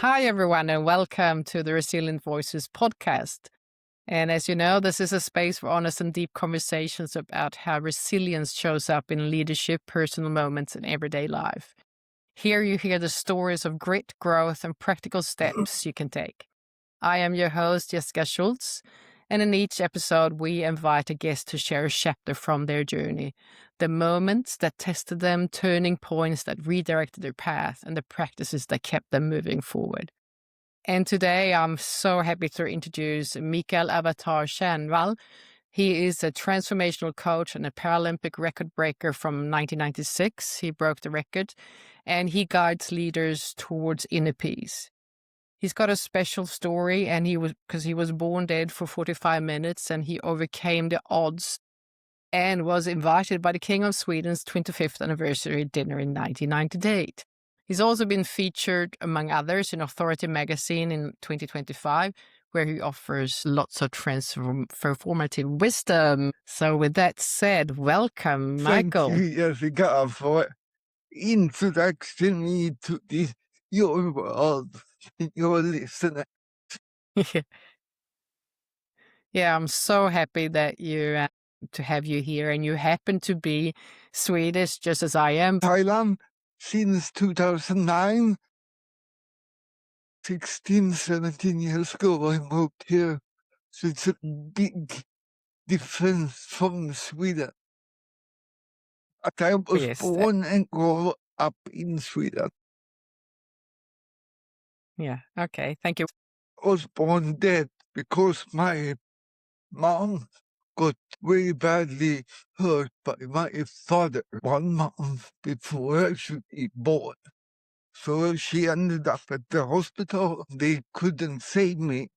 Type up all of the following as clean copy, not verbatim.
Hi, everyone, and welcome to the Resilient Voices podcast. And as you know, this is a space for honest and deep conversations about how resilience shows up in leadership, personal moments, and everyday life. Here you hear the stories of grit, growth, and practical steps you can take. I am your host, Jessica Schultz, and in each episode, we invite a guest to share a chapter from their journey, the moments that tested them, turning points that redirected their path, and the practices that kept them moving forward. And today, I'm so happy to introduce Mikael Avatar Stjernvall. He is a transformational coach and a Paralympic record breaker from 1996. He broke the record, and he guides leaders towards inner peace. He's got a special story, and he was born dead for 45 minutes, and he overcame the odds and was invited by the King of Sweden's 25th anniversary dinner in 1998. He's also been featured, among others, in Authority magazine in 2025, where he offers lots of transformative wisdom. So with that said, welcome, Michael. Thank you, Jessica, for introducing me to your world, your listener. Yeah, I'm so happy that you to have you here, and you happen to be Swedish, just as I am. Thailand since 2009. 16, 17 years ago, I moved here. So it's a big difference from Sweden. I was Yes, born and grew up in Sweden. yeah, okay, thank you. I was born dead because my mom got very badly hurt by my father 1 month before I should be born. So she ended up at the hospital. They couldn't save me.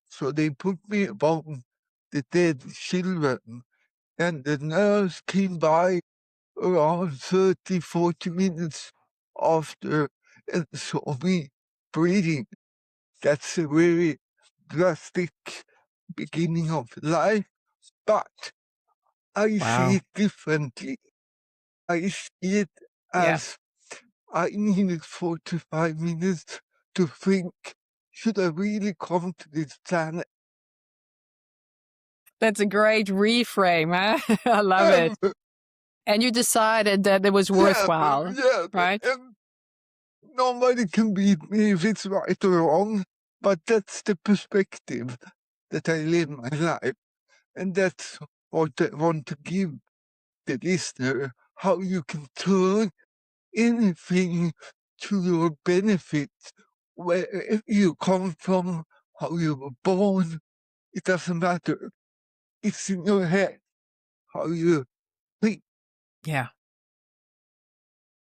So they put me among the dead children. And the nurse came by around 30, 40 minutes after and saw me breathing. That's a very drastic beginning of life. But I see it differently. I see it as I needed 45 minutes to think, should I really come to this planet? That's a great reframe, huh? I love it. And you decided that it was worthwhile, right? Nobody can beat me if it's right or wrong, but that's the perspective that I live my life. And that's what I want to give the listener, how you can turn anything to your benefit, where you come from, how you were born, it doesn't matter. It's in your head, how you think.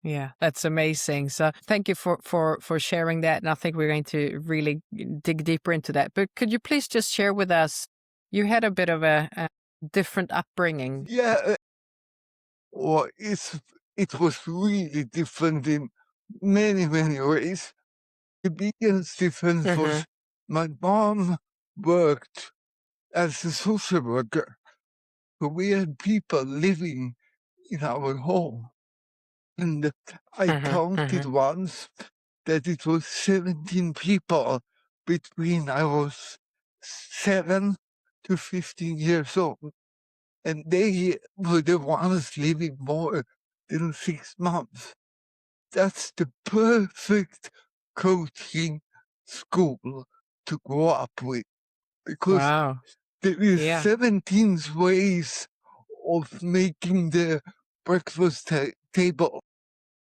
Yeah, that's amazing. So thank you for sharing that. And I think we're going to really dig deeper into that. But could you please just share with us, you had a bit of a different upbringing. Yeah, it was really different in many, many ways. The biggest difference was my mom worked as a social worker. So we had people living in our home. And I counted once that it was 17 people between I was 7 to 15 years old. And they were the ones living more than 6 months. That's the perfect coaching school to grow up with. Because there is 17 ways of making the breakfast table.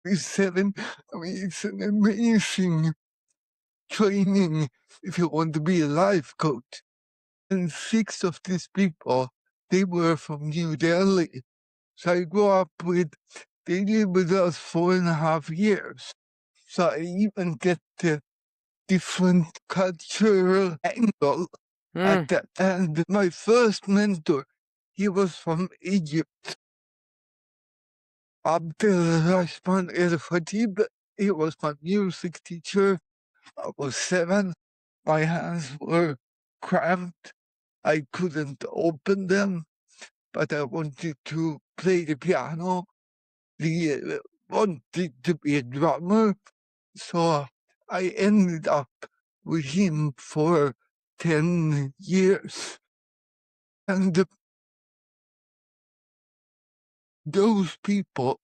It's an amazing training if you want to be a life coach. And 6 of these people, they were from New Delhi. So I grew up with, they lived with us 4.5 years. So I even get the different cultural angle at that. And my first mentor, he was from Egypt. Abdelrahman El-Khatib, he was my music teacher. I was 7. My hands were cramped. I couldn't open them, but I wanted to play the piano. He wanted to be a drummer, so I ended up with him for 10 years. And those people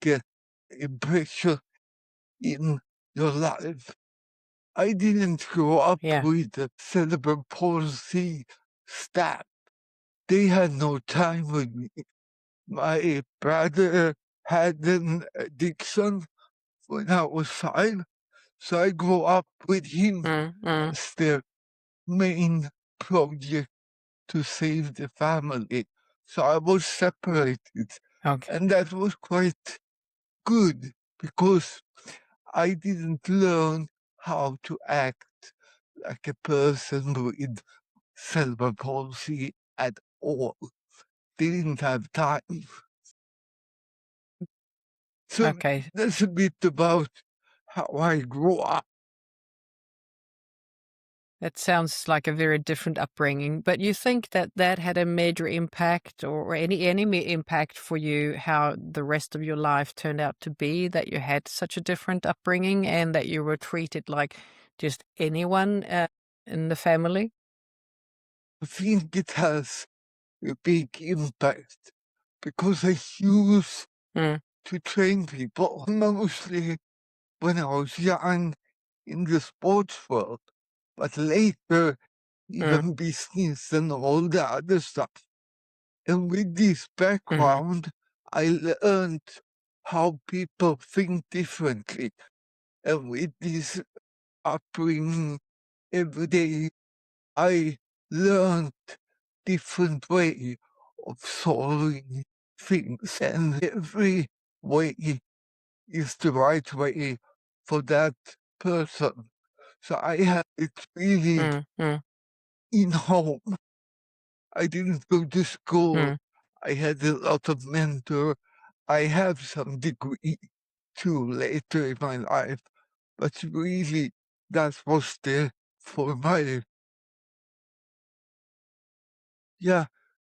get impression in your life. I didn't grow up Yeah. with the cerebral palsy staff. They had no time with me. My brother had an addiction when I was 5, so I grew up with him as their main project to save the family. So I was separated, Okay. and that was quite good because I didn't learn how to act like a person with cerebral palsy at all. They didn't have time. So Okay. that's a bit about how I grew up. That sounds like a very different upbringing, but you think that that had a major impact or any impact for you, how the rest of your life turned out to be, that you had such a different upbringing and that you were treated like just anyone in the family? I think it has a big impact because I used Mm, to train people mostly when I was young in the sports world, but later mm, even business and all the other stuff. And with this mhm, background, I learned how people think differently. And with this upbringing every day, I learned different way of solving things, and every way is the right way for that person. So I had it really mm, in home. I didn't go to school. mm. I had a lot of mentor. I have some degree too later in my life, but really that was there for my,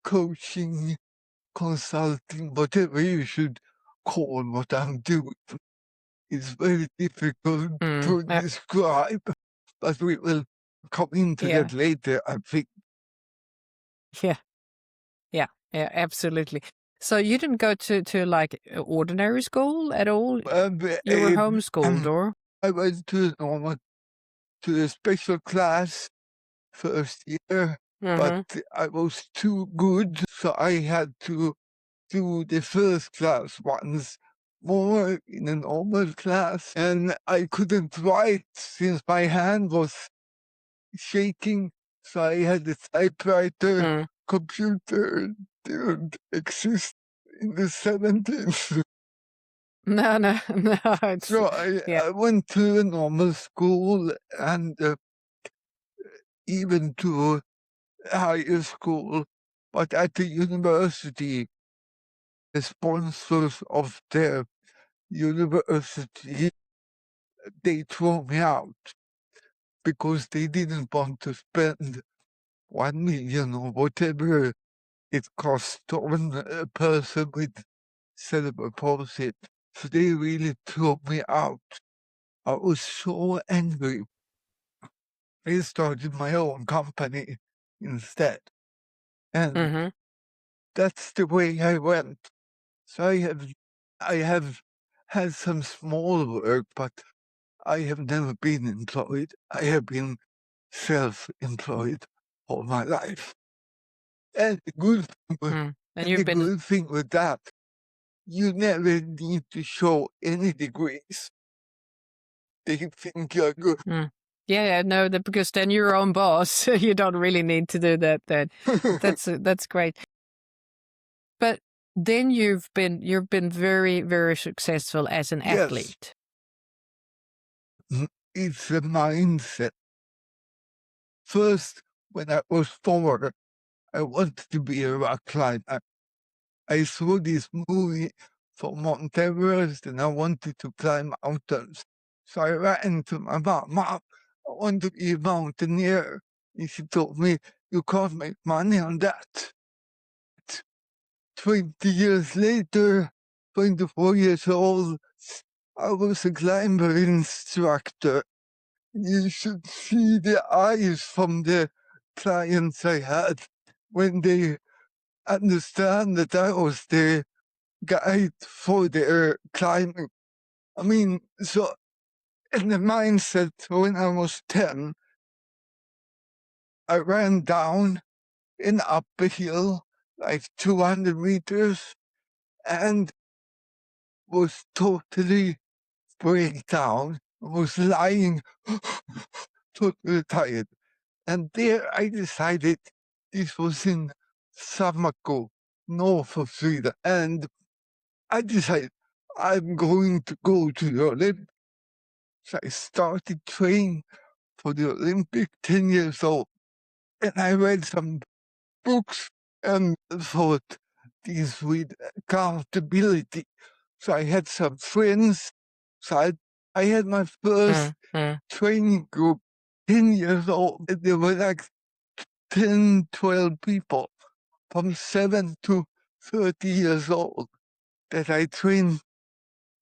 coaching, consulting, whatever you should call what I'm doing. It's very difficult Mm, to describe, but we will come into yeah, that later, I think. yeah, yeah, yeah, absolutely. So you didn't go to like ordinary school at all? But, You were homeschooled, or? I went to a special class first year, but Mm-hmm. I was too good, so I had to do the first class once more in a normal class, and I couldn't write since my hand was shaking, so I had a typewriter. Mm. Computer didn't exist in the 70s. No, no, no. It's So yeah. I went to a normal school and even to higher school, but at the university, the sponsors of the university, they threw me out because they didn't want to spend 1 million or whatever it cost on a person with cerebral palsy. So they really threw me out. I was so angry. I started my own company instead. And Mhm. that's the way I went. So I have had some small work, but I have never been employed. I have been self-employed all my life. And Mm. And the you've been good thing with that, you never need to show any degrees. They think you're good. mm. Yeah, yeah, no, because then you're your own boss. You don't really need to do that then. That's great. But then you've been very, very successful as an Yes, athlete. it's a mindset. First, when I was 4, I wanted to be a rock climber. I saw this movie from Mount Everest and I wanted to climb mountains. So I ran to my mom, I want to be a mountaineer. And she told me, you can't make money on that. 20 years later, 24 years old, I was a climber instructor. You should see the eyes from the clients I had when they understand that I was the guide for their climbing. I mean, so in the mindset when I was 10, I ran down and up a hill, like 200 meters, and was totally break down, was lying totally tired. And there I decided this was in Samako, north of Sweden. And I decided I'm going to go to the Olympics. So I started training for the Olympic 10 years old. And I read some books and thought this with accountability. So I had some friends. So I had my first training group, 10 years old. There were like 10, 12 people from 7 to 30 years old that I trained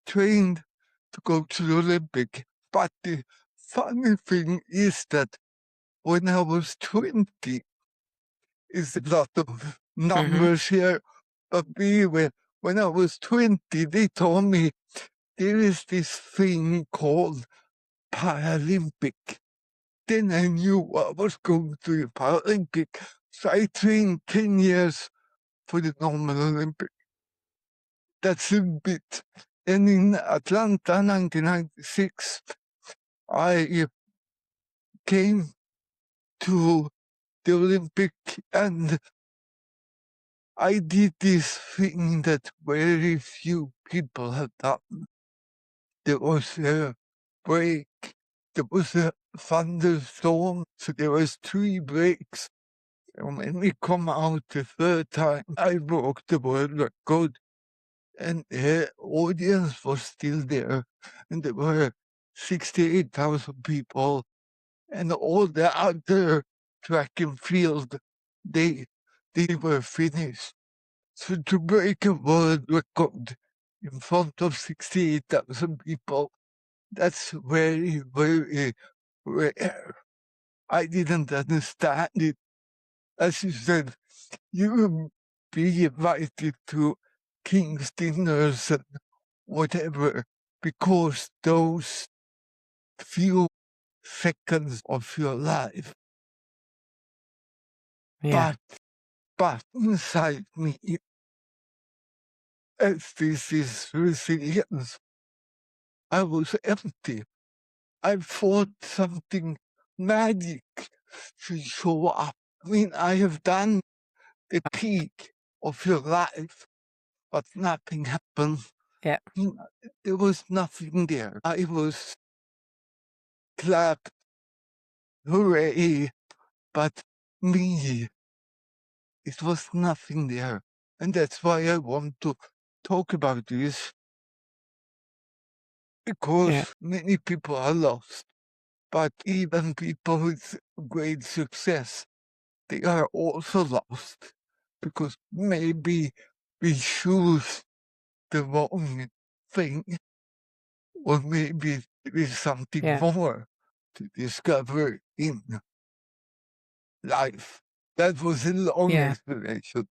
to go to the Olympic. But the funny thing is that when I was 20, is a lot of numbers here, but when I was 20, they told me there is this thing called Paralympic. Then I knew I was going to the Paralympic. So I trained 10 years for the normal Olympic. That's a bit. And in Atlanta, 1996, I came to the Olympic and I did this thing that very few people have done. There was a break, there was a thunderstorm, so there was 3 breaks. And when we come out the third time, I broke the world record. And the audience was still there. And there were 68,000 people. And all the other track and field, they were finished. So to break a world record in front of 68,000 people, that's very, very rare. I didn't understand it. As you said, you will be invited to king's dinners and whatever, because those few seconds of your life. Yeah. But inside me, as this is resilience, I was empty. I thought something magic should show up. I mean, I have done the peak of your life, but nothing happened. Yeah. There was nothing there. I was clapped, hooray, but me, it was nothing there. And that's why I want to talk about this, because many people are lost. But even people with great success, they are also lost, because maybe we choose the wrong thing, or maybe there is something more to discover in life. That was a long explanation.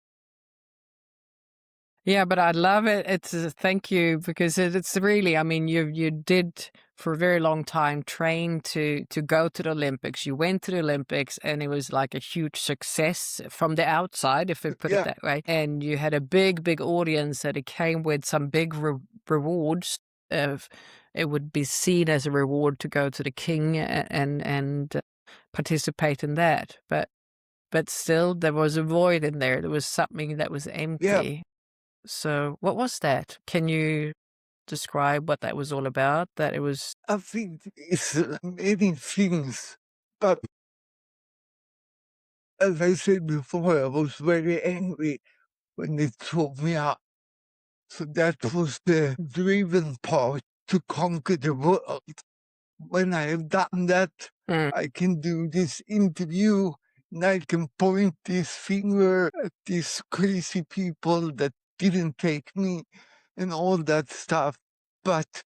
Yeah, but I love it. It's thank you, because it's really, I mean, you did for a very long time train to go to the Olympics. You went to the Olympics and it was like a huge success from the outside, if we put it that way. And you had a big audience that it came with some big rewards. Of it would be seen as a reward to go to the king and participate in that. But still, there was a void in there. There was something that was empty. So what was that? Can you describe what that was all about? That it was... I think it's many things, but as I said before, I was very angry when they threw me out. So that was the driven part, to conquer the world. When I have done that, I can do this interview and I can point this finger at these crazy people that didn't take me and all that stuff. But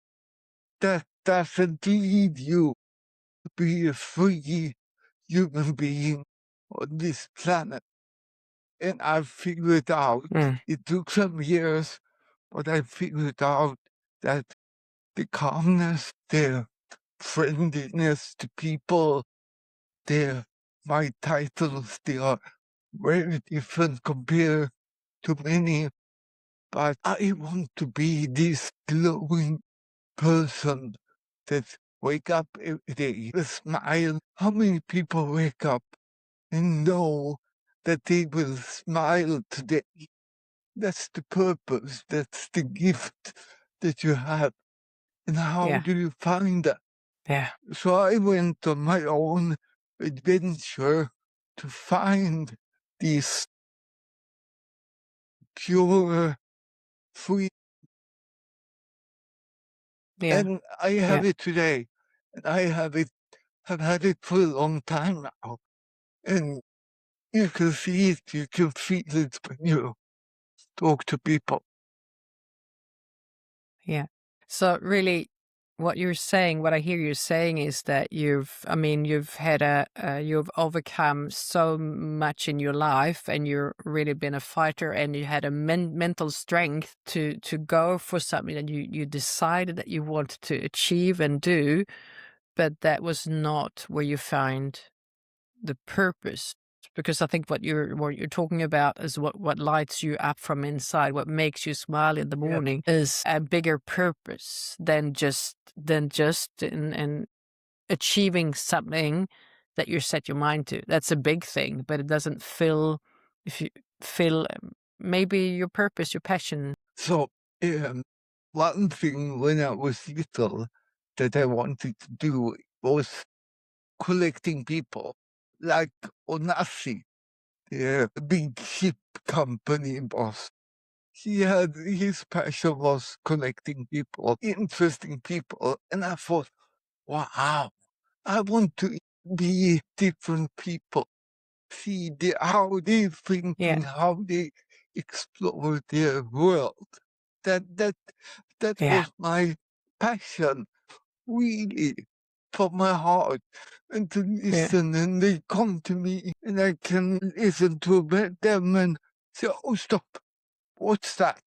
that doesn't lead you to be a free human being on this planet. And I figured out, it took some years, but I figured out that the calmness, the friendliness to people, my titles, they are very different compared to many, but I want to be this glowing person that wake up every day with a smile. How many people wake up and know that they will smile today? That's the purpose. That's the gift that you have. And how do you find that? Yeah. So I went on my own adventure to find this pure, free, and I have it today. And I have had it for a long time now. And you can see it, you can feel it when you talk to people. Yeah. So really, what you're saying, what I hear you saying is that you've you've overcome so much in your life, and you've really been a fighter, and you had a mental strength to go for something that you decided that you wanted to achieve and do, but that was not where you find the purpose. Because I think what you're talking about is what lights you up from inside, what makes you smile in the morning, is a bigger purpose than just in achieving something that you set your mind to. That's a big thing, but it doesn't fill maybe your purpose, your passion. So one thing when I was little that I wanted to do was collecting people, like Onassi, the big ship company boss. His passion was collecting people, interesting people, and I thought, wow, I want to be different people, see how they think and how they explore their world. That was my passion, really, from my heart, and to listen, and they come to me, and I can listen to them and say, oh, stop, what's that?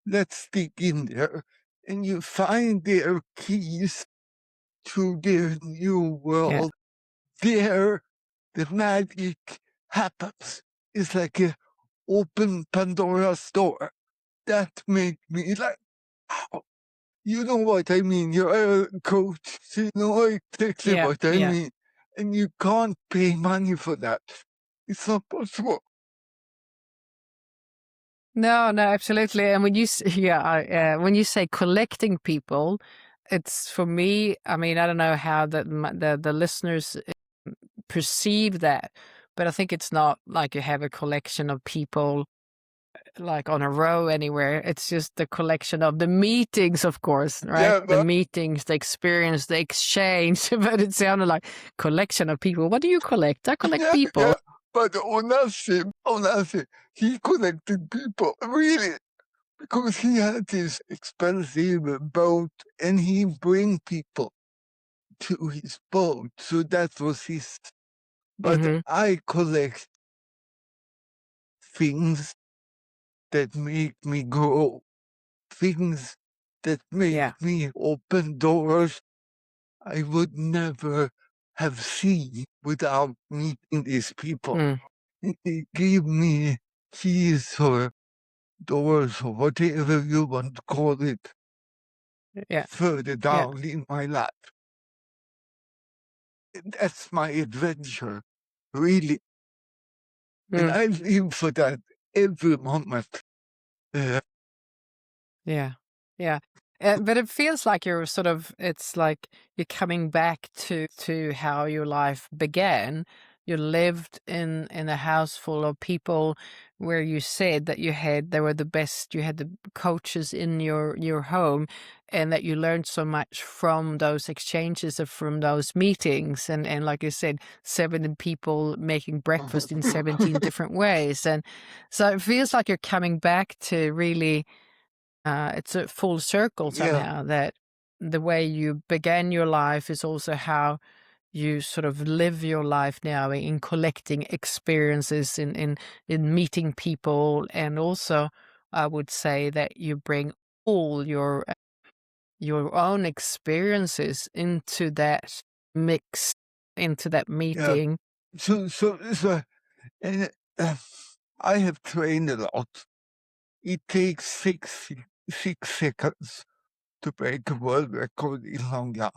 Let's dig in there. And you find their keys to their new world. There, the magic happens. It's like an open Pandora's door. That made me like, wow. You know what I mean? You're a coach. So you know exactly what I mean. And you can't pay money for that. It's not possible. No, absolutely. And when you when you say collecting people, it's, for me, I mean, I don't know how the listeners perceive that, but I think it's not like you have a collection of people like on a row anywhere. It's just the collection of the meetings, of course, right? The meetings, the experience, the exchange. But it sounded like collection of people. What do you collect? I collect people. Yeah, but Onassi, he collected people, really, because he had this expensive boat and he bring people to his boat. So that was his. But I collect things that make me grow, things that make me open doors I would never have seen without meeting these people. They give me keys or doors or whatever you want to call it further down in my life. That's my adventure, really. And I live for that every moment. But it feels like you're it's like you're coming back to how your life began. You lived in a house full of people where you said that they were the best, you had the coaches in your home, and that you learned so much from those exchanges, of from those meetings. And like you said, 17 people making breakfast in 17 different ways. And so it feels like you're coming back to really, it's a full circle somehow, that the way you began your life is also how you sort of live your life now in collecting experiences, in meeting people, and also I would say that you bring all your own experiences into that mix, into that Yeah. meeting. So and, uh, I have trained a lot. It takes 6 seconds to break a world record in long jump,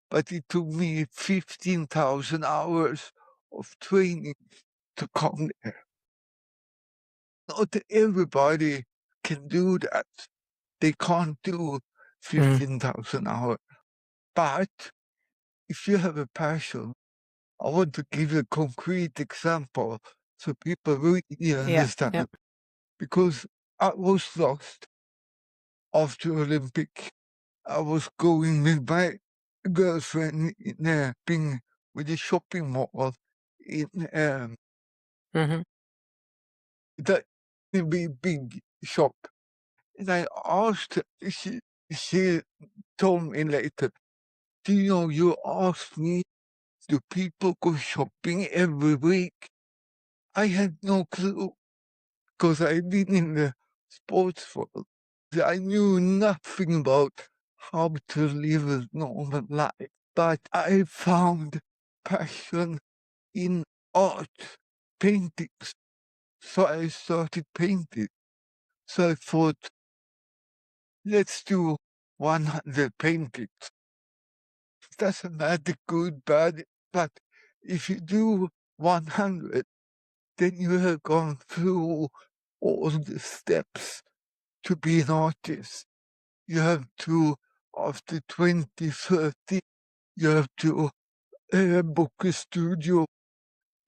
but it took me 15,000 hours of training to come there. Not everybody can do that. They can't do 15,000 hours. But if you have a passion, I want to give you a concrete example so people really Yeah, understand. yeah. Because I was lost after Olympic. I was going with my girlfriend in with a shopping mall in Mhm, that big shop. And I asked her, she told me later, do you know, you asked me, do people go shopping every week? I had no clue because I've been in the sports world. I knew nothing about how to live a normal life, but I found passion in art, paintings. So I started painting. So I thought, let's do 100 paintings. It doesn't matter good, bad, but if you do 100, then you have gone through all the steps to be an artist. You have to, after 20, 30, you have to book a studio.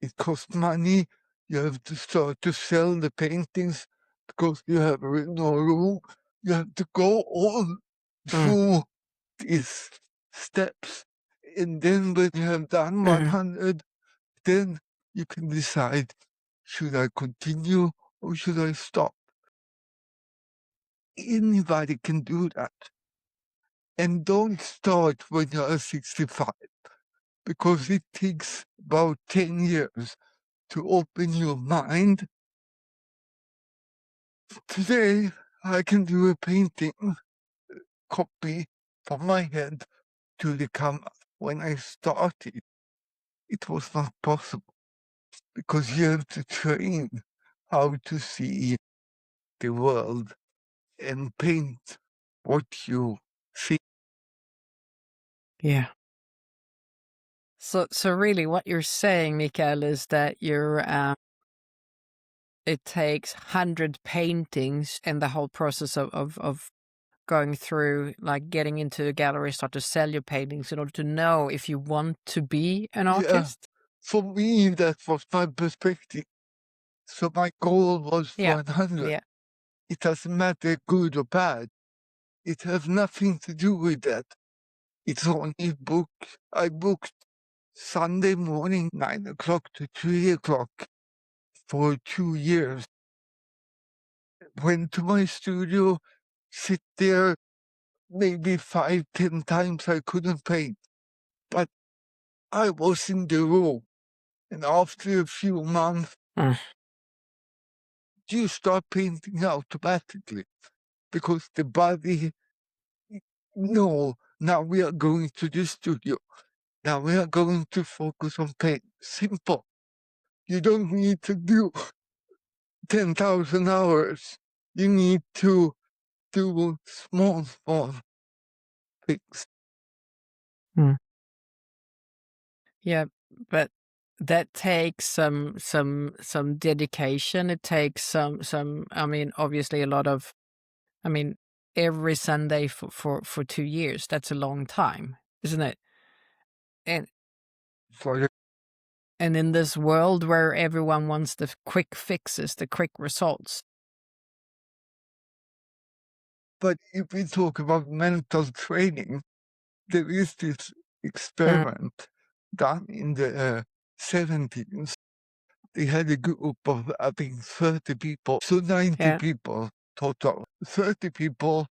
It costs money. You have to start to sell the paintings because you have no room. You have to go all mm, through these steps. And then when you have done mhm. 100, then you can decide, should I continue or should I stop? Anybody can do that. And don't start when you're 65 because it takes about 10 years to open your mind. Today, I can do a painting copy from my head to the camera. When I started, it was not possible because you have to train how to see the world and paint what you see. Yeah. So really what you're saying, Mikael, is that it takes 100 paintings and the whole process of going through, like getting into a gallery, start to sell your paintings in order to know if you want to be an Yeah, artist? for me, that was my perspective. So my goal was Yeah, 100. yeah. It doesn't matter good or bad. It has nothing to do with that. It's only book. I booked Sunday morning, 9 o'clock to 3 o'clock for 2 years. Went to my studio, sit there maybe 5, 10 times. I couldn't paint, but I was in the room. And after a few months, Mm, you start painting automatically because the body, no, now we are going to the studio. Now we are going to focus on paint. Simple. You don't need to do 10,000 hours. You need to do small things. mm. Yeah, but that takes some dedication. It takes some I mean, obviously a lot of I mean, every Sunday for 2 years, that's a long time, isn't it? And So, and in this world where everyone wants the quick fixes, the quick results. but if we talk about mental training, there is this Mm, experiment done in the 70s. They had a group of, I think, 30 people. So 90 yeah. people total. 30 people,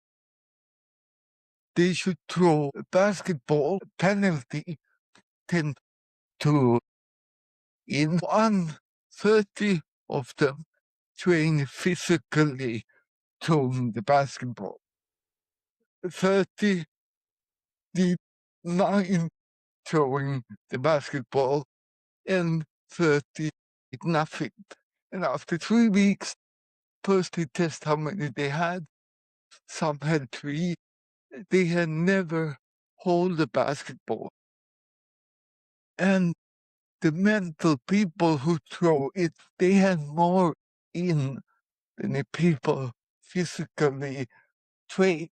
they should throw a basketball penalty 10 to in 130 of them train physically throwing the basketball. 30 did 9 throwing the basketball, and 30 did nothing. And after 3 weeks, first they test how many they had. Some had 3. They had never hold a basketball. And the mental people who throw it, they had more in than the people physically trained.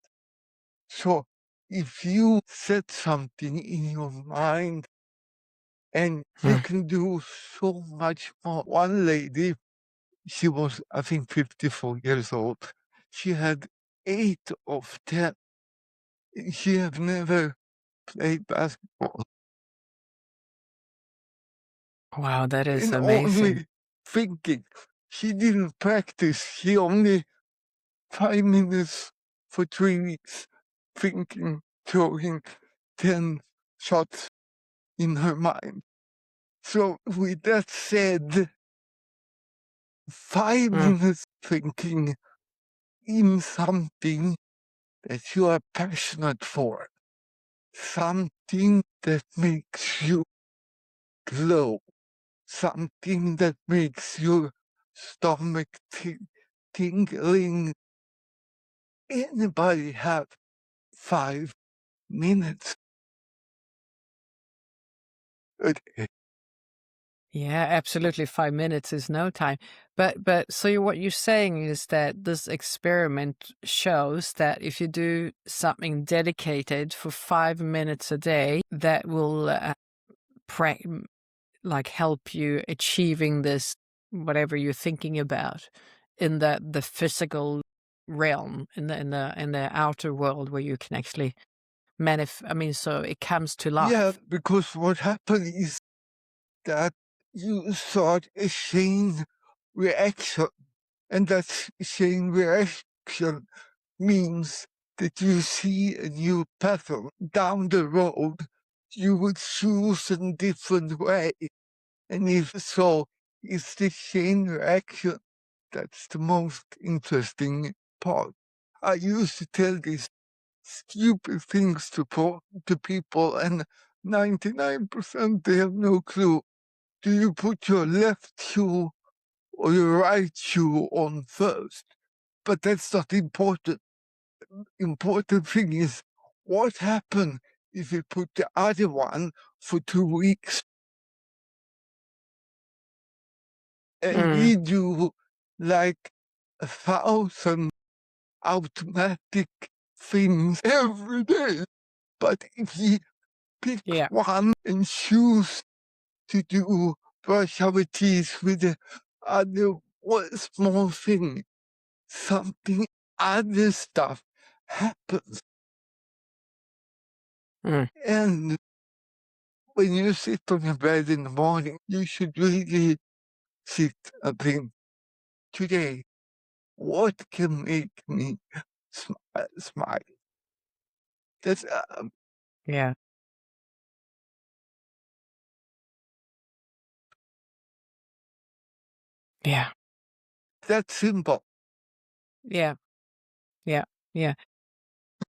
So if you set something in your mind, and you can do so much more. One lady, she was, I think, 54 years old. She had 8 of 10. She had never played basketball. Wow, that is And amazing. only thinking. She didn't practice. She only 5 minutes for 3 weeks thinking, throwing 10 shots in her mind. So with that said, 5 minutes thinking in something that you are passionate for, something that makes you glow, something that makes your stomach tingling. Anybody have 5 minutes? Yeah, absolutely. 5 minutes is no time. But so what you're saying is that this experiment shows that if you do something dedicated for 5 minutes a day, that will like help you achieving this whatever you're thinking about in the physical realm, in the outer world where you can actually so it comes to life. Yeah, because what happened is that you start a chain reaction, and that chain reaction means that you see a new pattern down the road. You would choose a different way, and if so, it's the chain reaction that's the most interesting part. I used to tell these stupid things to people, and 99% they have no clue. Do you put your left shoe or your right shoe on first? But that's not important. Important thing is what happened if you put the other one for 2 weeks. And we do like 1,000 automatic things every day. But if you pick one and choose to do brush our teeth with the other one small thing, something other stuff happens. And when you sit on your bed in the morning, you should really sit and think, today, what can make me smile? That's Yeah. Yeah. That's simple. Yeah. Yeah. Yeah.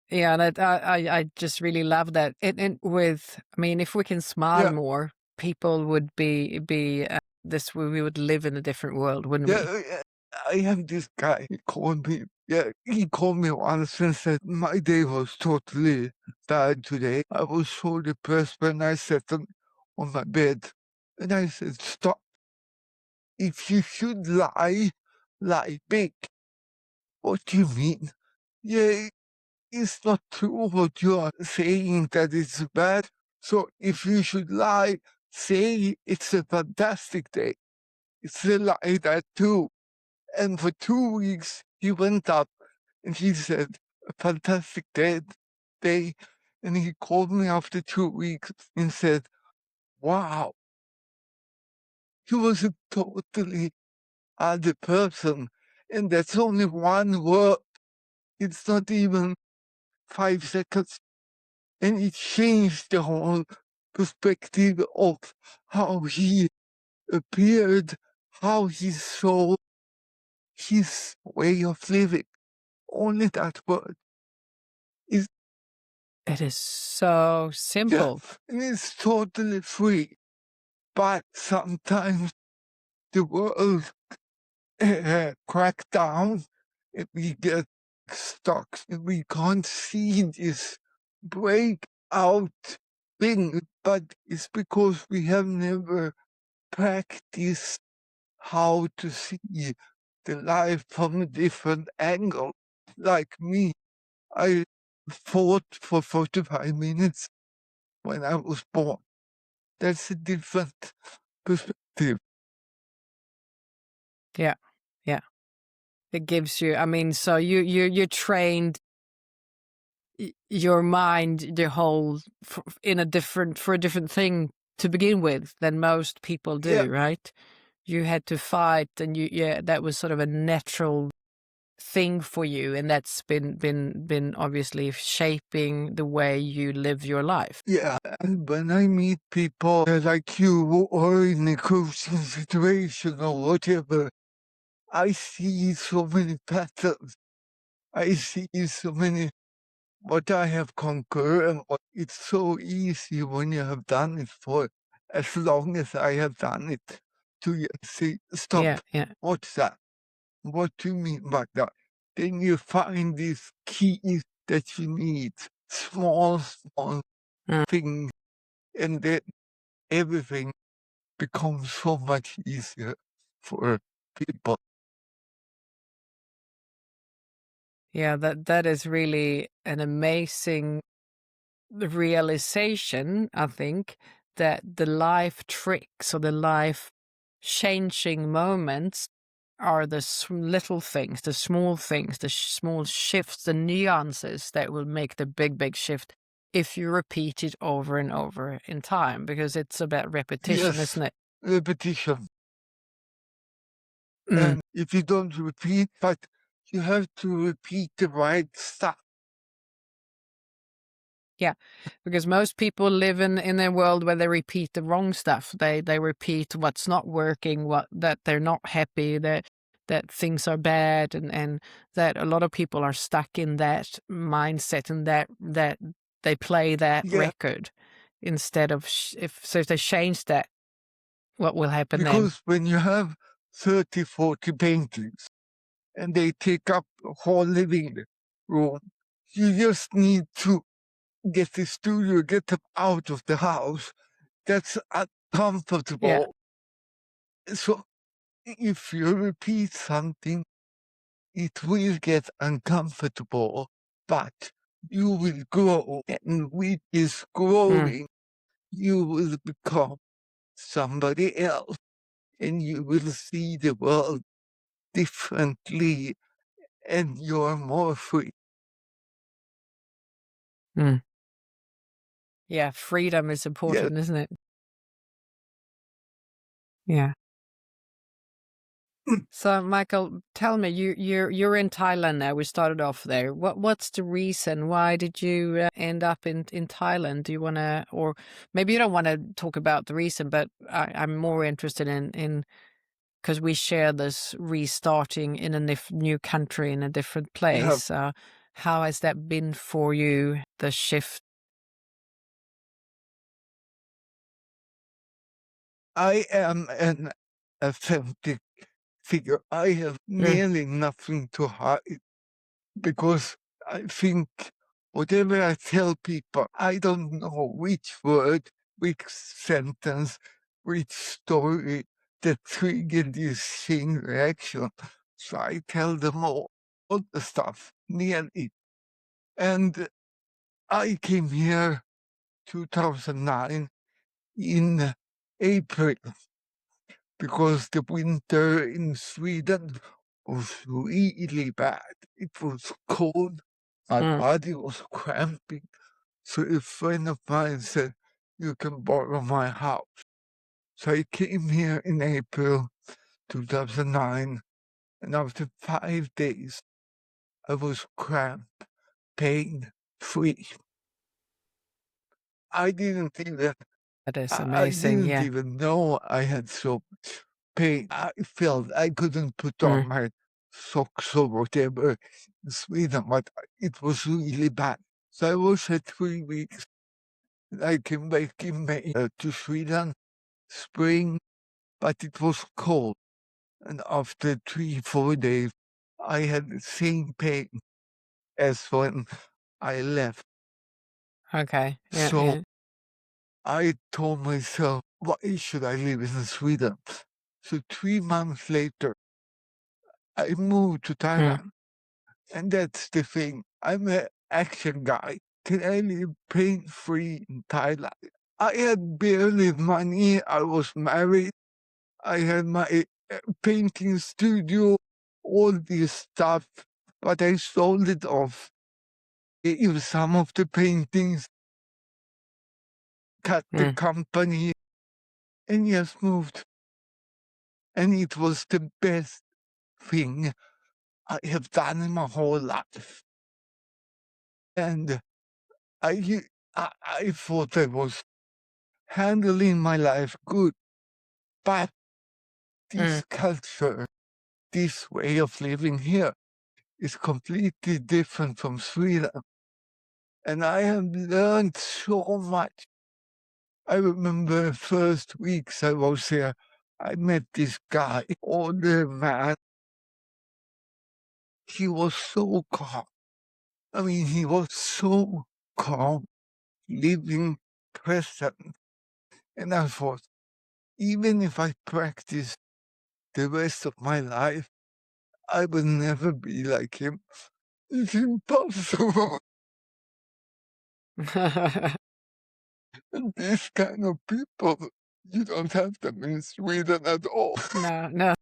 Yeah, that I just really love that. And with, if we can smile more, people would be this we would live in a different world, wouldn't we? Yeah, I have this guy. He called me once and said my day was totally bad today. I was so depressed when I sat on my bed, and I said, "Stop! If you should lie big." What do you mean? Yeah, it's not true what you are saying that it's bad. So if you should lie, say it's a fantastic day. It's a lie that too. And for 2 weeks, he went up and he said, a fantastic day. And he called me after 2 weeks and said, wow. He was a totally other person. And that's only one word. It's not even 5 seconds. And it changed the whole perspective of how he appeared, how he saw his way of living. Only that word is, It is so yeah, simple. and it's totally free. But sometimes the world crack down and we get stuck and we can't see this breakout thing, but it's because we have never practiced how to see the life from a different angle. Like me, I fought for 45 minutes when I was born. That's a different perspective. Yeah. Yeah. It gives you, I mean, so you trained your mind the whole in a different, for a different thing to begin with than most people Yeah, do, right? You had to fight, and yeah, that was sort of a natural thing for you, and that's been obviously shaping the way you live your life. yeah. And when I meet people like you or in a coaching situation or whatever, I see so many patterns. I see so many what I have conquered, and it's so easy when you have done it for as long as I have done it to just say, stop, Yeah, yeah. what's that? What do you mean by that? Then you find these keys that you need, small Mm. things, and then everything becomes so much easier for people. Yeah, that is really an amazing realization, I think, that the life tricks or the life changing moments are the little things, the small things, the small shifts, the nuances that will make the big shift if you repeat it over and over in time, because it's about repetition, Yes, isn't it? repetition. Mm. And if you don't repeat, but you have to repeat the right stuff. Yeah, because most people live in a world where they repeat the wrong stuff. They repeat what's not working, what that they're not happy, that things are bad, and that a lot of people are stuck in that mindset, and that they play that Yeah, record instead of if they change that, what will happen then? because when you have 30, 40 paintings and they take up the whole living room, you just need to get the studio, get them out of the house. That's Yeah, uncomfortable. So if you repeat something, it will get uncomfortable, but you will grow. And with this mm, growing, you will become somebody else and you will see the world differently and you're more free. mm. Yeah, freedom is Yeah, important, isn't it? Yeah. So, Michael, tell me, you're in Thailand now. We started off there. What's the reason? Why did you end up in Thailand? Do you want to, or maybe you don't want to talk about the reason, but I'm more interested in because we share this restarting in a new country in a different yeah. place. How has that been for you? The shift. I am an authentic figure. I have Mm, nearly nothing to hide because I think whatever I tell people, I don't know which word, which sentence, which story that triggered this chain reaction. So I tell them all the stuff, nearly. And I came here 2009 in April because the winter in Sweden was really bad. It was cold. My mm, body was cramping. So a friend of mine said, you can borrow my house. So I came here in April 2009, and after 5 days, I was cramped, pain free. I didn't even That is I amazing. didn't Yeah. even know I had so much pain. I felt I couldn't put Mm. on my socks or whatever in Sweden, but it was really bad. So I was at 3 weeks. I came back in May to Sweden, spring, but it was cold. And after 3-4 days, I had the same pain as when I left. Okay. Yeah. So Yeah. I told myself, why should I live in Sweden? So 3 months later, I moved to Mm. Thailand. And that's the thing. I'm an action guy. Can I live pain-free in Thailand? I had barely money. I was married. I had my painting studio, all this stuff, but I sold it off. If some of the paintings, cut the Mm. company, and just moved. And it was the best thing I have done in my whole life. And I thought I was handling my life good, but this Mm. culture, this way of living here is completely different from Sweden. And I have learned so much. I remember the first weeks I was here, I met this guy, older man. He was so calm. I mean, he was so calm, living present. And I thought, even if I practice the rest of my life, I will never be like him. It's impossible. And these kind of people, you don't have them in Sweden at all. No. No.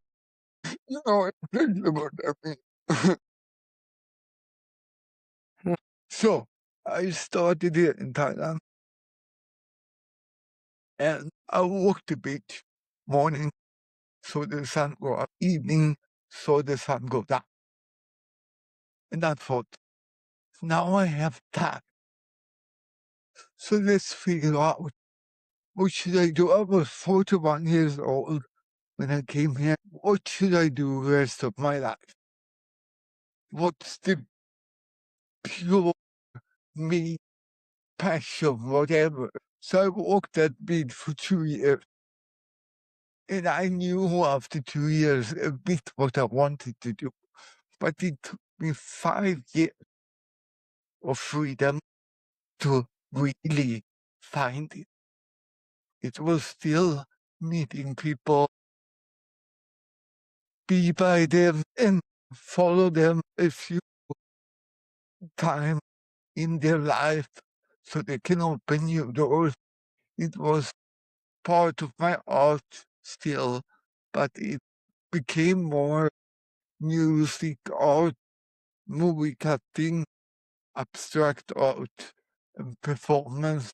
You know exactly what I mean. Mm. So I started here in Thailand, and I walked the beach morning, so the sun go up, evening, so the sun go down. And I thought, now I have time. So let's figure out what should I do. I was 41 years old when I came here. What should I do the rest of my life? What's the pure me, passion, whatever? So I walked that beat for 2 years. And I knew after 2 years a bit what I wanted to do. But it took me 5 years of freedom to really find it. It was still meeting people, be by them, and follow them a few times in their life so they can open new doors. It was part of my art still, but it became more music, art, movie cutting, abstract art, and performance.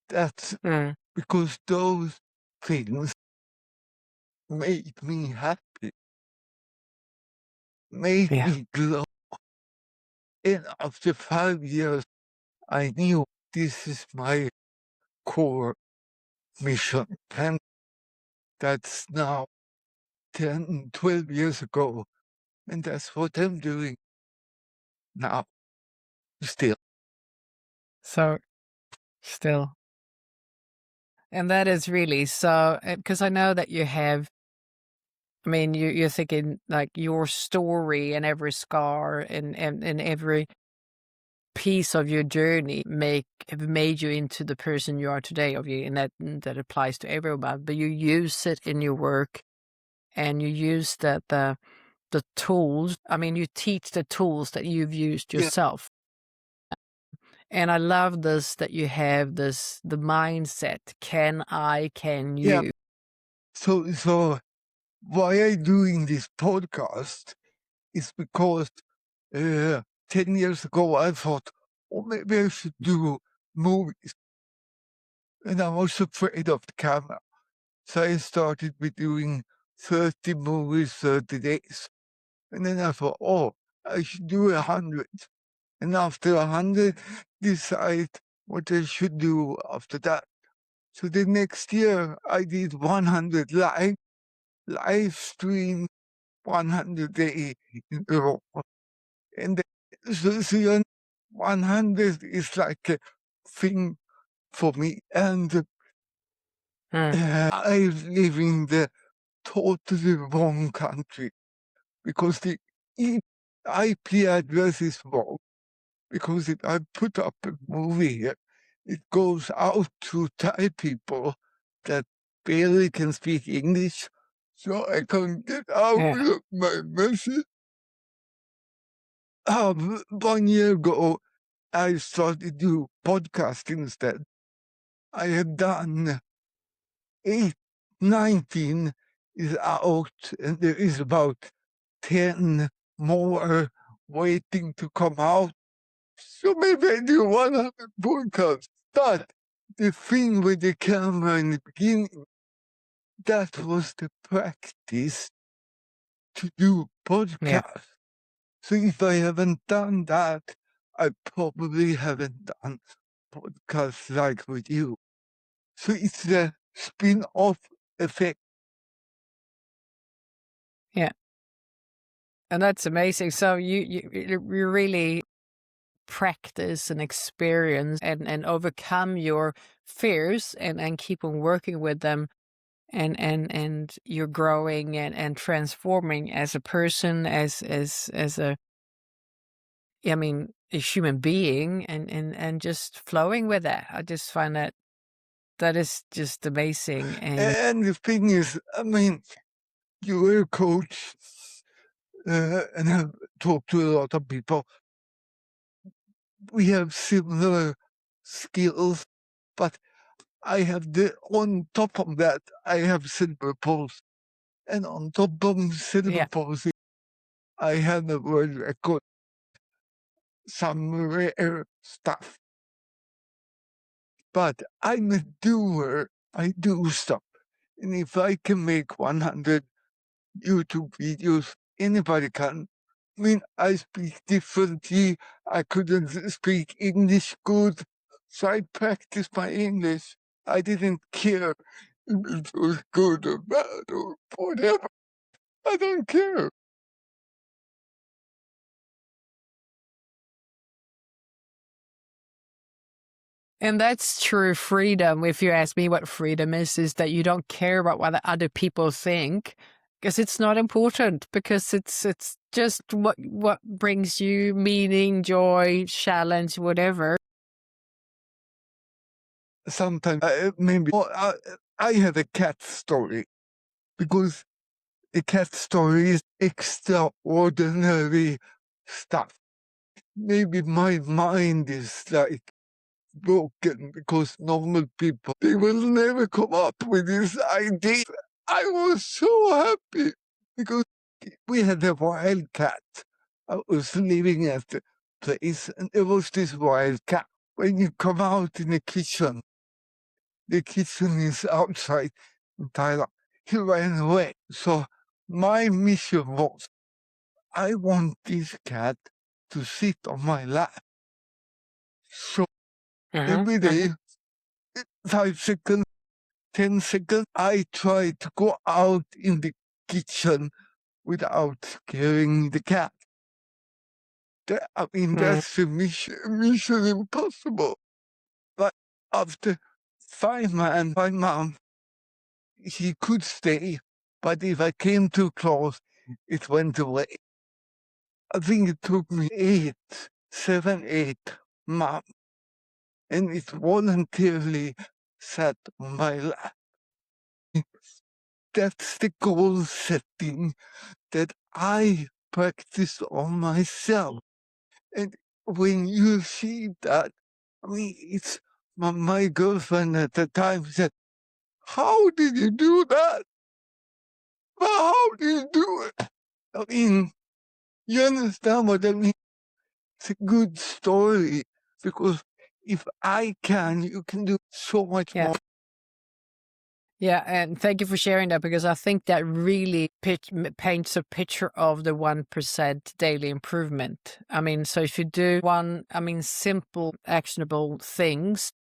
That's Mm. because those things made me happy, made Yeah. me glow. And after 5 years, I knew this is my core mission. And that's now 10, 12 years ago. And that's what I'm doing now, still. So still, and that is really so, because I know that you have. I mean, you're thinking like your story and every scar and every piece of your journey have made you into the person you are today. Of you, and that applies to everyone. But you use it in your work, and you use the tools. I mean, you teach the tools that you've used Yeah, yourself. And I love this that you have the mindset. Can yeah. you? So why I'm doing this podcast is because 10 years ago I thought, oh, maybe I should do movies. And I was afraid of the camera. So I started with doing 30 movies, 30 days. And then I thought, oh, I should do 100. And after 100, decide what I should do after that. So the next year, I did 100 live stream, 100 days in a row. And so yun, 100 is like a thing for me. And I live in the totally wrong country because the IP address is wrong. Because if I put up a movie here, it goes out to Thai people that barely can speak English, so I can't get out with my message. 1 year ago, I started to do podcast instead. I have done 19 is out, and there is about 10 more waiting to come out. So maybe I do 100 podcasts. But the thing with the camera in the beginning, that was the practice to do podcasts. So if I haven't done that, I probably haven't done podcasts like with you. So it's the spin-off effect. Yeah. And that's amazing. So you really practice and experience and overcome your fears and keep on working with them and you're growing and transforming as a person, as a I mean, a human being and just flowing with that. I just find that is just amazing. And the thing is, I mean, you were a coach, and I've talked to a lot of people. We have similar skills, but I have on top of that, I have cerebral palsy. And on top of cerebral palsy, I have a world record, some rare stuff. But I'm a doer. I do stuff. And if I can make 100 YouTube videos, anybody can. I mean, I speak differently. I couldn't speak English good, so I practiced my English. I didn't care if it was good or bad or whatever. I don't care. And that's true freedom. If you ask me what freedom is that you don't care about what other people think, because it's not important, because it's just what brings you meaning, joy, challenge, whatever. Sometimes maybe I have a cat story, because a cat story is extraordinary stuff. Maybe my mind is like broken, because normal people, they will never come up with this idea. I was so happy because we had a wild cat. I was living at the place, and there was this wild cat. When you come out in the kitchen is outside in Thailand. He ran away. So my mission was, I want this cat to sit on my lap. So every day, 5 seconds, 10 seconds, I try to go out in the kitchen without scaring the cat. I mean, that's a mission impossible. But after 5 months, he could stay, but if I came too close, it went away. I think it took me 7, 8 months, and it voluntarily sat on my lap. That's the goal setting that I practice on myself. And when you see that, I mean, it's my girlfriend at the time said, "How did you do that? How did you do it?" I mean, you understand what I mean? It's a good story, because if I can, you can do so much more. Yeah, and thank you for sharing that, because I think that really paints a picture of the 1% daily improvement. I mean, so if you do simple, actionable things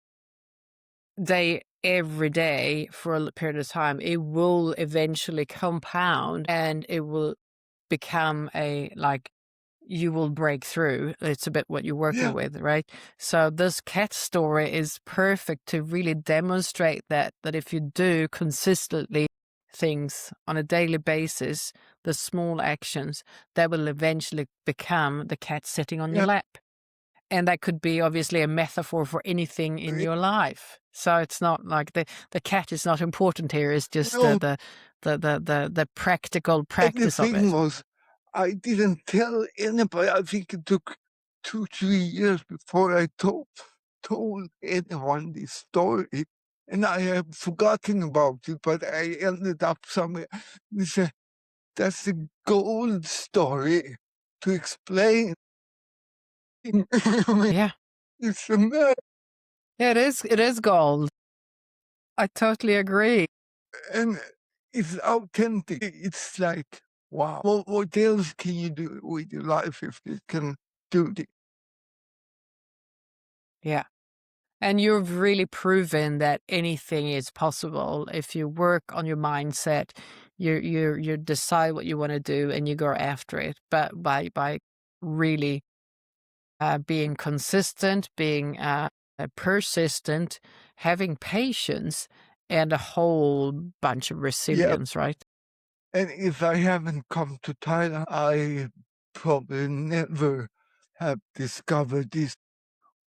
every day for a period of time, it will eventually compound and it will become you will break through. It's a bit what you're working Yeah, with, right? So this cat story is perfect to really demonstrate that if you do consistently things on a daily basis, the small actions, that will eventually become the cat sitting on your yeah. lap. And that could be obviously a metaphor for anything in Yeah. your life. So it's not like the cat is not important here. It's just No, the practical and the practice of thing it. was, I didn't tell anybody. I think it took 2, 3 years before I told anyone this story, and I have forgotten about it, but I ended up somewhere. It's a That's a gold story to explain. I mean, Yeah. it's a mess, Yeah, it is gold. I totally agree. and it's authentic. It's like, wow, what else can you do with your life if you can do this? Yeah. And you've really proven that anything is possible if you work on your mindset, you decide what you want to do and you go after it. But by really being consistent, being persistent, having patience, and a whole bunch of Yeah, resilience, right? and if I haven't come to Thailand, I probably never have discovered this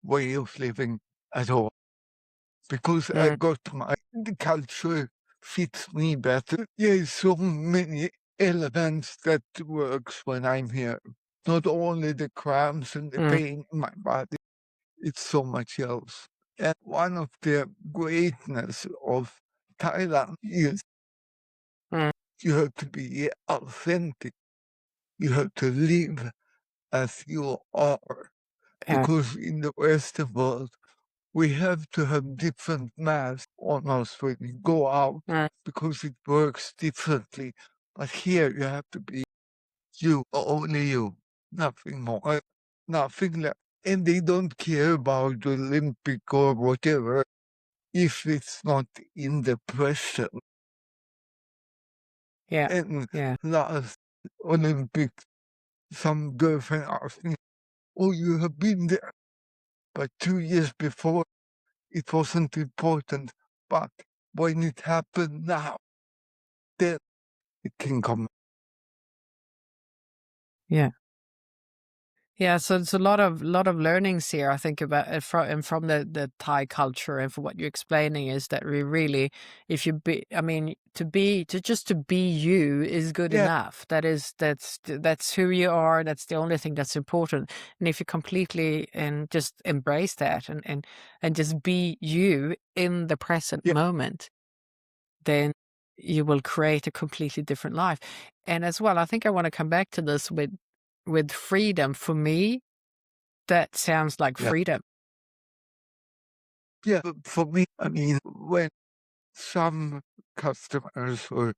way of living at all, because I Mm, got the culture fits me better. There's so many elements that works when I'm here. Not only the cramps and the mm, pain in my body, it's so much else. And one of the greatness of Thailand is mm, you have to be authentic. You have to live as you are. yeah, Because in the Western world, we have to have different masks on us when we go out mm, because it works differently. But here you have to be you, only you, nothing more, nothing less. And they don't care about the Olympic or whatever if it's not in the present. yeah, And yeah, last Olympic, some girlfriend asked me, "Oh, you have been there." But 2 years before, it wasn't important. But when it happened now, then it can come. yeah. Yeah, so it's a lot of learnings here. I think about it from the Thai culture, and for what you're explaining is that we really, if you be, I mean, to be you is good Yeah, enough. That's who you are. That's the only thing that's important. And if you completely and just embrace that and just be you in the present yeah, moment, then you will create a completely different life. And as well, I think I want to come back to this with freedom. For me, that sounds like yeah, freedom. yeah. But for me, I mean, when some customers or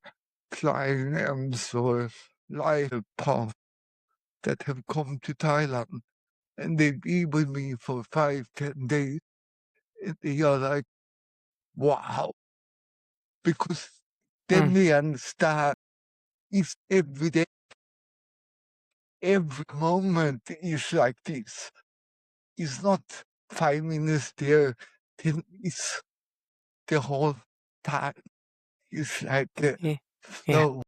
clients or live path that have come to Thailand and they be with me for 5, 10 days, and they are like, wow, because then Mm, they understand it's every day, every moment is like this. It's not 5 minutes there, then it's the whole time. It's like the yeah, yeah, flow,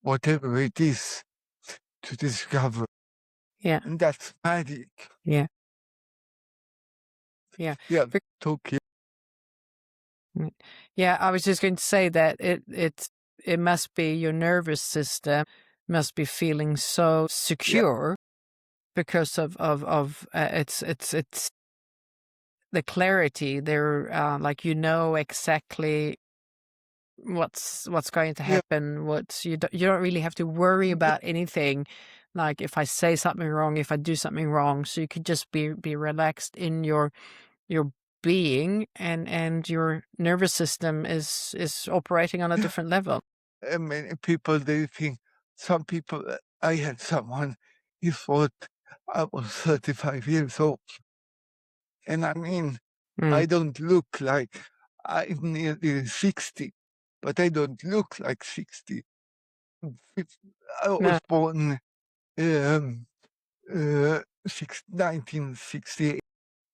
whatever it is to discover. yeah, And that's magic. yeah, yeah. Yeah, Bec- Tokyo. mm, yeah, I was just going to say that it must be your nervous system must be feeling so Yeah, secure because of it's the clarity. They're like exactly what's going to yeah, happen. You don't really have to worry yeah, about anything. Like if I say something wrong, if I do something wrong, so you could just be relaxed in your being, and your nervous system is operating on a different level. Many people, they think, some people, I had someone, he thought I was 35 years old. And I mean, I don't look like I'm nearly 60, but I don't look like 60. I was No. born 1968,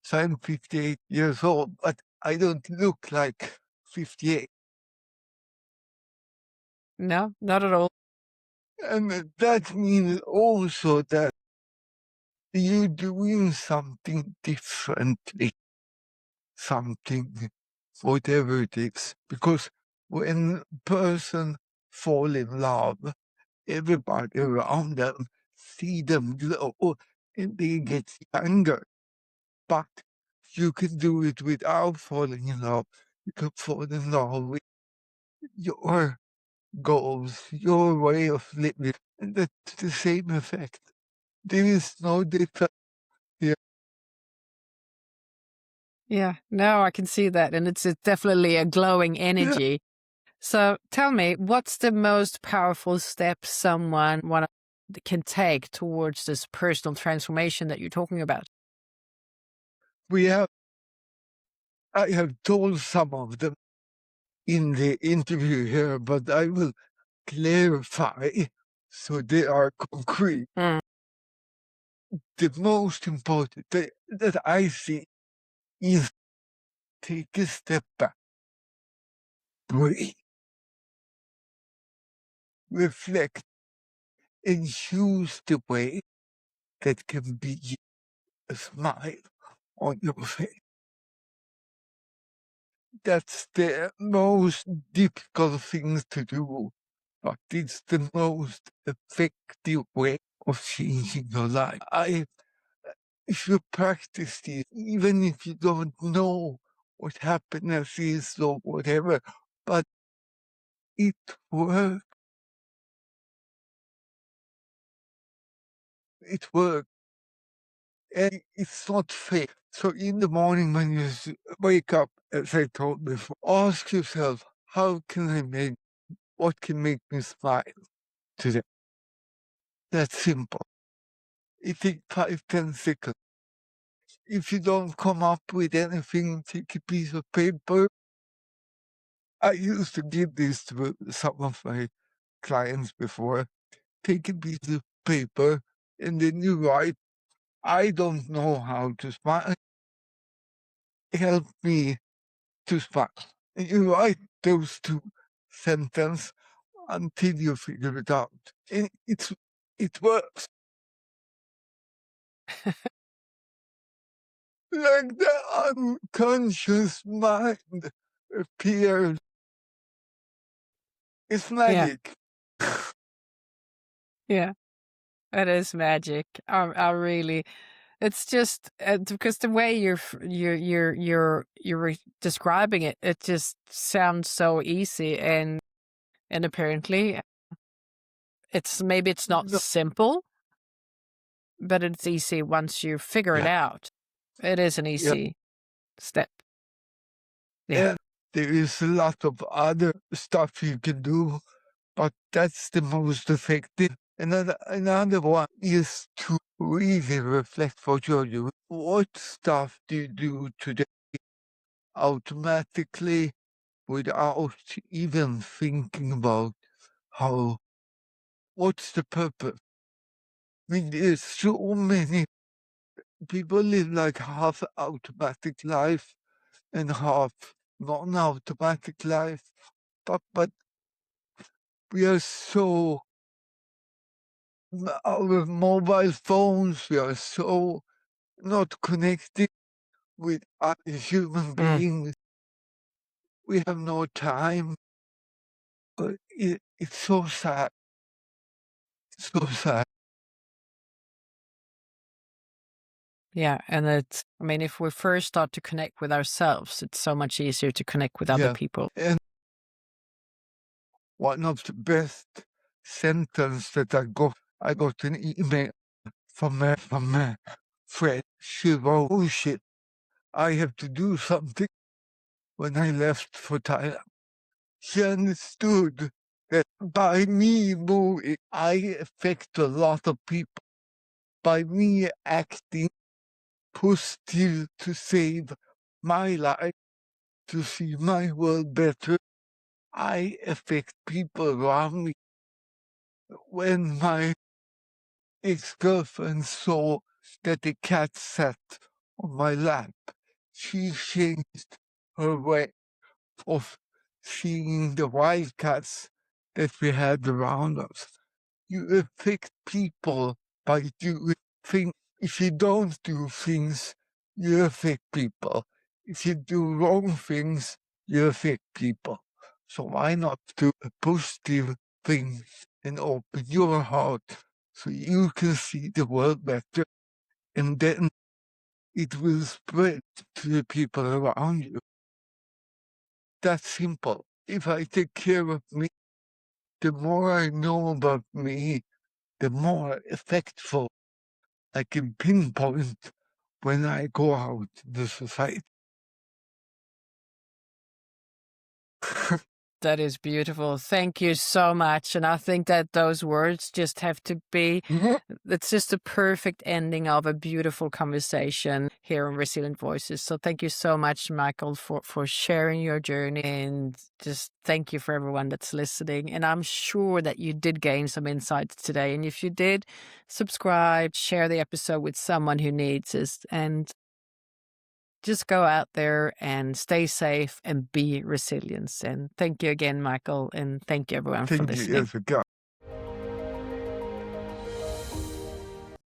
so I'm 58 years old, but I don't look like 58. No, not at all. And that means also that you're doing something differently, something, whatever it is. Because when a person fall in love, everybody around them see them glow and they get younger. But you can do it without falling in love. You can fall in love with your goals, your way of living, and that's the same effect. There is no difference here. Yeah, no, I can see that, and it's definitely a glowing energy. So tell me, what's the most powerful step someone can take towards this personal transformation that you're talking about? I have told some of them in the interview here, but I will clarify so they are concrete. Mm. The most important thing that I see is take a step back, breathe, reflect, and choose the way that can be a smile on your face. That's the most difficult thing to do, but it's the most effective way of changing your life. If you practice this, even if you don't know what happiness is or whatever, but it works. It works. And it's not fake. So in the morning when you wake up, as I told before, ask yourself, what can make me smile today? That's simple. It takes 5-10 seconds. If you don't come up with anything, take a piece of paper. I used to give this to some of my clients before. Take a piece of paper and then you write, I don't know how to smile. Help me to smile. And you write those two sentences until you figure it out. And it works. Like the unconscious mind appears. It's Yeah, magic. yeah, it is magic. I really, it's just because the way you're describing it, it just sounds so easy, and apparently it's not No, simple, but it's easy once you figure it yeah, out. It is an yeah. easy step. Yeah. And there is a lot of other stuff you can do, but that's the most effective. Another one is to really reflect what you're doing. What stuff do you do today automatically without even thinking about what's the purpose? I mean, there's so many people live like half automatic life and half non-automatic life, but we are so our mobile phones, we are so not connected with other human beings. We have no time. It's so sad. So sad. Yeah, and I mean, if we first start to connect with ourselves, it's so much easier to connect with other Yeah. people. And one of the best sentence that I got an email from a friend. She wrote, "Oh shit, I have to do something when I left for Thailand. She understood that by me moving, I affect a lot of people. By me acting positive to save my life, to see my world better, I affect people around me. When my ex-girlfriend saw that the cat sat on my lap, she changed her way of seeing the wildcats that we had around us. You affect people by doing things. If you don't do things, you affect people. If you do wrong things, you affect people. So why not do a positive thing and open your heart so you can see the world better, and then it will spread to the people around you. That's simple. If I take care of me, the more I know about me, the more effectful I can pinpoint when I go out in the society. That is beautiful. Thank you so much. And I think that those words just have to be, it's just a perfect ending of a beautiful conversation here on Resilient Voices. So thank you so much, Michael, for sharing your journey. And just thank you for everyone that's listening. And I'm sure that you did gain some insights today. And if you did, subscribe, share the episode with someone who needs it. And just go out there and stay safe and be resilient. And thank you again, Michael. And thank you, everyone, for Thank you, listening. Jessica.